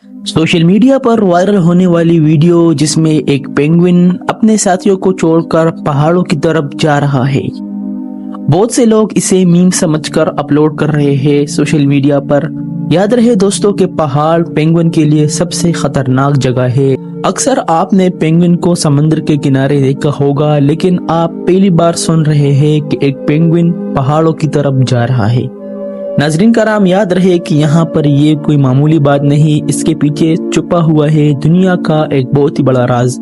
Social media पर viral होने वाली वीडियो जिसमें एक पेंगुइन अपने साथियों को छोड़कर पहाड़ों की तरफ जा रहा है। बहुत से लोग इसे मीम समझकर अपलोड कर रहे हैं सोशल मीडिया पर। याद रहे दोस्तों के पहाड़ पेंगुइन के लिए सबसे खतरनाक जगह है। अक्सर आपने पेंगुइन को समंदर के किनारे देखा होगा, लेकिन आप पहली बार सुन रहे हैं कि एक पेंगुइन पहाड़ों की तरफ जा रहा है। नाजरीन कराम, याद रहे कि यहाँ पर ये कोई मामूली बात नहीं, इसके पीछे छुपा हुआ है दुनिया का एक बहुत ही बड़ा राज।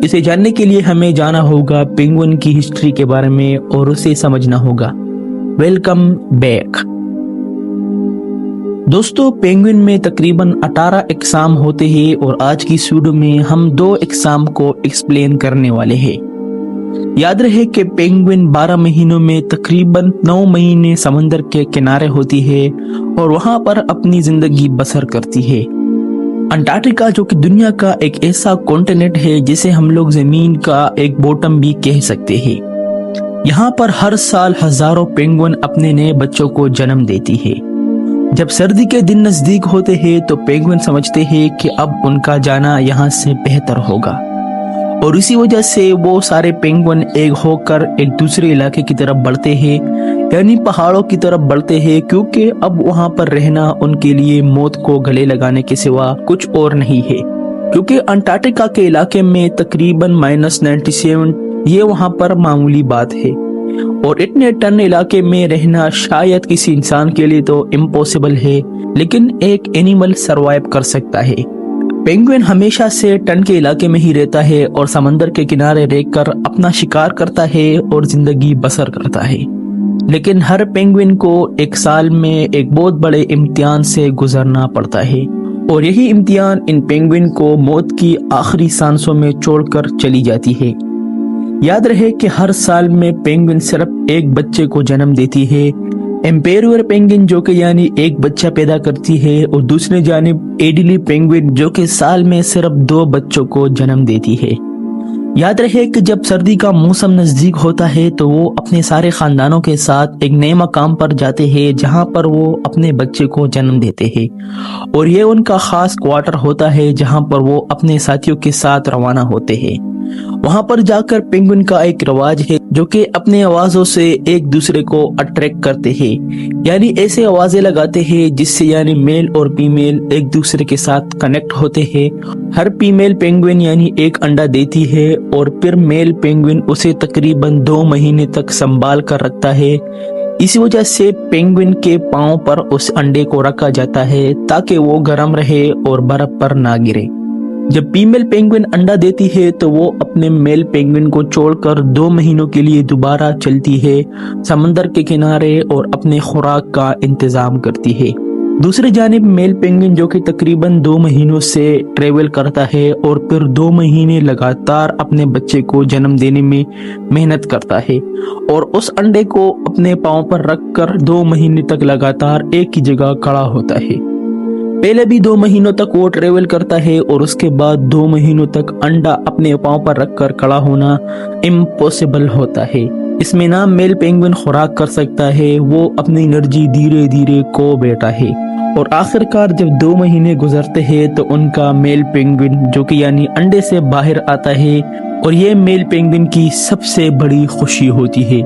इसे जानने के लिए हमें जाना होगा पेंगुइन की हिस्ट्री के बारे में और उसे समझना होगा। वेलकम बैक दोस्तों। पेंगुइन में तकरीबन 18 एग्जाम होते हैं और आज की वीडियो में हम 2 एग्जाम को एक्सप्लेन करने वाले हैं। याद रहे कि पेंगुइन 12 महीनों में तकरीबन 9 महीने समंदर के किनारे होती है और वहां पर अपनी जिंदगी बसर करती है। अंटार्कटिका जो कि दुनिया का एक ऐसा कॉन्टिनेंट है जिसे हम लोग जमीन का एक बॉटम भी कह सकते हैं। यहाँ पर हर साल हजारों पेंगुइन अपने नए बच्चों को जन्म देती है। जब सर्दी के दिन नजदीक होते हैं तो पेंगुइन समझते हैं कि अब उनका जाना यहाँ से बेहतर होगा और इसी वजह से वो सारे पेंगुइन एक होकर एक दूसरे इलाके की तरफ बढ़ते हैं, यानी पहाड़ों की तरफ बढ़ते हैं, क्योंकि अब वहां पर रहना उनके लिए मौत को गले लगाने के सिवा कुछ और नहीं है। क्योंकि अंटार्कटिका के इलाके में तकरीबन -97 ये वहां पर मामूली बात है और इतने टन इलाके में रहना शायद किसी इंसान के लिए तो इम्पॉसिबल है, लेकिन एक एनिमल सरवाइव कर सकता है। पेंगुइन हमेशा से टन के इलाके में ही रहता है और समंदर के किनारे रहकर अपना शिकार करता है और जिंदगी बसर करता है। लेकिन हर पेंगुइन को एक साल में एक बहुत बड़े इम्तिहान से गुजरना पड़ता है और यही इम्तिहान इन पेंगुइन को मौत की आखिरी सांसों में छोड़कर चली जाती है। याद रहे कि हर साल में पेंगुइन सिर्फ एक बच्चे को जन्म देती है। एम्पेरियर पेंगुइन जो कि यानी एक बच्चा पैदा करती है और दूसरे जानिब एडिली पेंगुइन जो कि साल में सिर्फ 2 बच्चों को जन्म देती है। याद रहे कि जब सर्दी का मौसम नजदीक होता है तो वो अपने सारे खानदानों के साथ एक नए मकाम पर जाते हैं जहां पर वो अपने बच्चे को जन्म देते हैं और ये उनका खास क्वार्टर होता है जहां पर वो अपने साथियों के साथ रवाना होते हैं। वहां पर जाकर पेंगुइन का एक रिवाज है जो कि अपने आवाजों से एक दूसरे को अट्रैक्ट करते हैं, यानी ऐसे आवाजें लगाते हैं जिससे यानी मेल और फीमेल एक दूसरे के साथ कनेक्ट होते हैं। हर फीमेल पेंगुइन यानी एक अंडा देती है और फिर मेल पेंगुइन उसे तकरीबन 2 महीने तक संभाल कर रखता है। इसी वजह से पेंगुइन के पांव पर उस अंडे को रखा जाता है ताकि वो गर्म रहे और बर्फ पर ना गिरे। जब फीमेल पेंगुइन अंडा देती है तो वो अपने मेल पेंगुइन को छोड़कर 2 महीनों के लिए दोबारा चलती है समंदर के किनारे और अपने खुराक का इंतजाम करती है। दूसरी जानिब मेल पेंगुइन जो कि तकरीबन 2 महीनों से ट्रेवल करता है और फिर 2 महीने लगातार अपने बच्चे को जन्म देने में मेहनत करता है और उस अंडे को अपने पांव पर रखकर 2 महीने तक लगातार एक ही जगह खड़ा होता है। पहले भी 2 महीनों तक वो ट्रेवल करता है और उसके बाद 2 महीनों तक अंडा अपने पांव पर रखकर खड़ा होना इम्पॉसिबल होता है। इसमें ना मेल पेंगुइन खुराक कर सकता है, वो अपनी एनर्जी धीरे धीरे खो बैठा है और आखिरकार जब 2 महीने गुजरते हैं तो उनका मेल पेंगुइन जो कि यानी अंडे से बाहर आता है और ये मेल पेंगुइन की सबसे बड़ी खुशी होती है।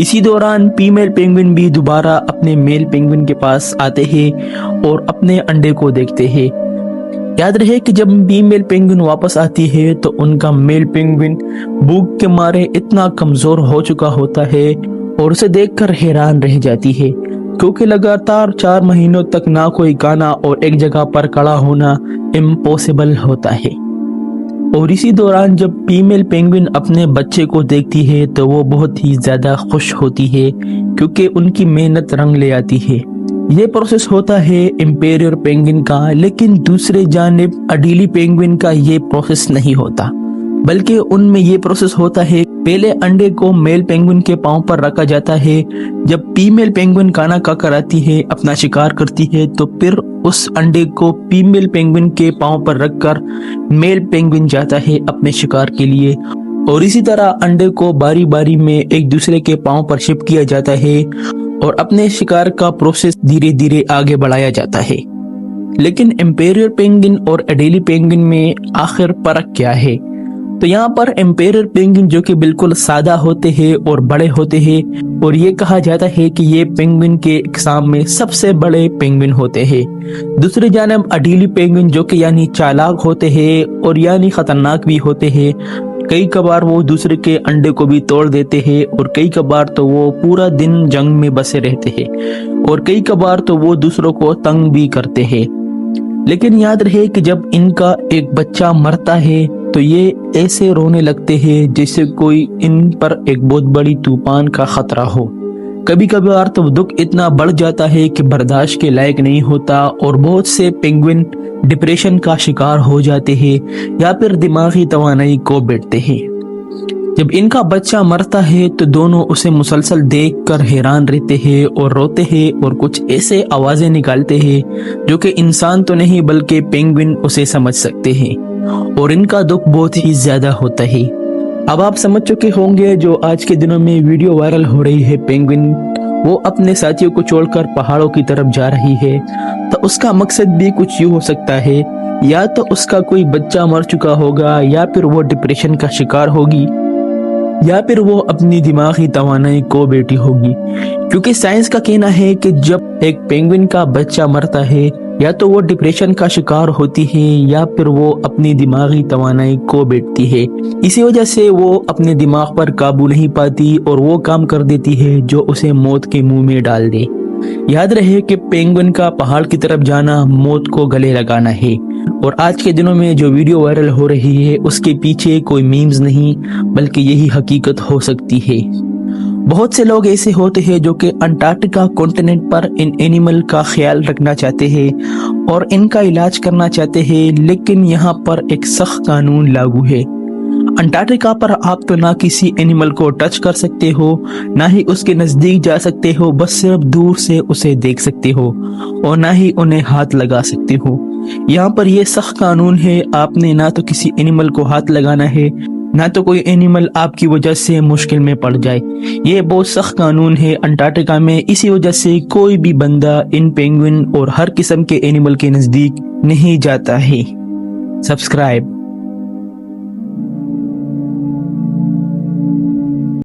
इसी दौरान फीमेल पेंगुइन भी दोबारा अपने मेल पेंगुइन के पास आते हैं और अपने अंडे को देखते हैं। याद रहे कि जब फीमेल पेंगुइन वापस आती है तो उनका मेल पेंगुइन भूख के मारे इतना कमजोर हो चुका होता है और उसे देखकर हैरान रह जाती है, क्योंकि लगातार 4 महीनों तक ना कोई खाना और एक जगह पर खड़ा होना इम्पॉसिबल होता है। और इसी दौरान जब फीमेल पेंगुइन अपने बच्चे को देखती है तो वो बहुत ही ज्यादा खुश होती है, क्योंकि उनकी मेहनत रंग ले आती है। ये प्रोसेस होता है एम्पेरियर पेंगुइन का, लेकिन दूसरे जानिब एडिली पेंगुइन का ये प्रोसेस नहीं होता, बल्कि उनमें ये प्रोसेस होता है पहले अंडे को मेल पेंगुइन के पांव पर रखा जाता है। जब फीमेल पेंगुइन खाना खाकर आती है, अपना शिकार करती है, तो फिर उस अंडे को फीमेल पेंगुइन के पांव पर रखकर मेल पेंगुइन जाता है अपने शिकार के लिए और इसी तरह अंडे को बारी बारी में एक दूसरे के पांव पर शिफ्ट किया जाता है और अपने शिकार का प्रोसेस धीरे धीरे आगे बढ़ाया जाता है। لیکن امپیریل پینگوئن اور ایڈیلی پینگوئن میں آخر فرق کیا ہے؟ تو یہاں پر امپیریل پینگوئن جو کہ بالکل سادہ ہوتے ہیں اور بڑے ہوتے ہیں، اور یہ کہا جاتا ہے کہ یہ پینگوئن کے اقسام میں سب سے بڑے پینگوئن ہوتے ہیں۔ دوسری جانب ایڈیلی پینگوئن جو کہ یعنی چالاک ہوتے ہیں اور یعنی خطرناک بھی ہوتے ہیں، کئی کبھار وہ دوسرے کے انڈے کو بھی توڑ دیتے ہیں، اور کئی کبھار تو وہ پورا دن جنگ میں بسے رہتے ہیں، اور کئی کبھار تو وہ دوسروں کو تنگ بھی کرتے ہیں۔ لیکن یاد رہے کہ جب ان کا ایک بچہ مرتا ہے تو یہ ایسے رونے لگتے ہیں جیسے کوئی ان پر ایک بہت بڑی طوفان کا خطرہ ہو۔ کبھی کبھار تو دکھ اتنا بڑھ جاتا ہے کہ برداشت کے لائق نہیں ہوتا، اور بہت سے پینگوئن ڈپریشن کا شکار ہو جاتے ہیں یا پھر دماغی توانائی کو بیٹھتے ہیں۔ جب ان کا بچہ مرتا ہے تو دونوں اسے مسلسل دیکھ کر حیران رہتے ہیں اور روتے ہیں، اور کچھ ایسے آوازیں نکالتے ہیں جو کہ انسان تو نہیں بلکہ پینگوئن اسے سمجھ سکتے ہیں، اور ان کا دکھ بہت ہی زیادہ ہوتا ہے۔ اب آپ سمجھ چکے ہوں گے جو آج کے دنوں میں ویڈیو وائرل ہو رہی ہے، پینگوئن وہ اپنے ساتھیوں کو چھوڑ کر پہاڑوں کی طرف جا رہی ہے، تو اس کا مقصد بھی کچھ یوں ہو سکتا ہے، یا تو اس کا کوئی بچہ مر چکا ہوگا، یا پھر وہ ڈپریشن کا شکار ہوگی، یا پھر وہ اپنی دماغی توانائی کو بیٹھی ہوگی، کیونکہ سائنس کا کہنا ہے کہ جب ایک پینگوئن کا بچہ مرتا ہے یا تو وہ ڈپریشن کا شکار ہوتی ہے یا پھر وہ اپنی دماغی توانائی کو بیٹھتی ہے۔ اسی وجہ سے وہ اپنے دماغ پر قابو نہیں پاتی اور وہ کام کر دیتی ہے جو اسے موت کے منہ میں ڈال دے۔ یاد رہے کہ پینگوئن کا پہاڑ کی طرف جانا موت کو گلے لگانا ہے، اور آج کے دنوں میں جو ویڈیو وائرل ہو رہی ہے اس کے پیچھے کوئی میمز نہیں بلکہ یہی حقیقت ہو سکتی ہے۔ بہت سے لوگ ایسے ہوتے ہیں جو کہ انٹارکٹیکا کانٹیننٹ پر ان اینیمل کا خیال رکھنا چاہتے ہیں اور ان کا علاج کرنا چاہتے ہیں، لیکن یہاں پر ایک سخت قانون لاگو ہے۔ انٹارکٹیکا پر آپ تو نہ کسی اینیمل کو ٹچ کر سکتے ہو، نہ ہی اس کے نزدیک جا سکتے ہو، بس صرف دور سے اسے دیکھ سکتے ہو، اور نہ ہی انہیں ہاتھ لگا سکتے ہو۔ یہاں پر یہ سخت قانون ہے، آپ نے نہ تو کسی اینیمل کو ہاتھ لگانا ہے، نہ تو کوئی اینیمل آپ کی وجہ سے مشکل میں پڑ جائے۔ یہ بہت سخت قانون ہے انٹارکٹیکا میں، اسی وجہ سے کوئی بھی بندہ ان پینگوئن اور ہر قسم کے اینیمل کے نزدیک نہیں جاتا ہے۔ سبسکرائب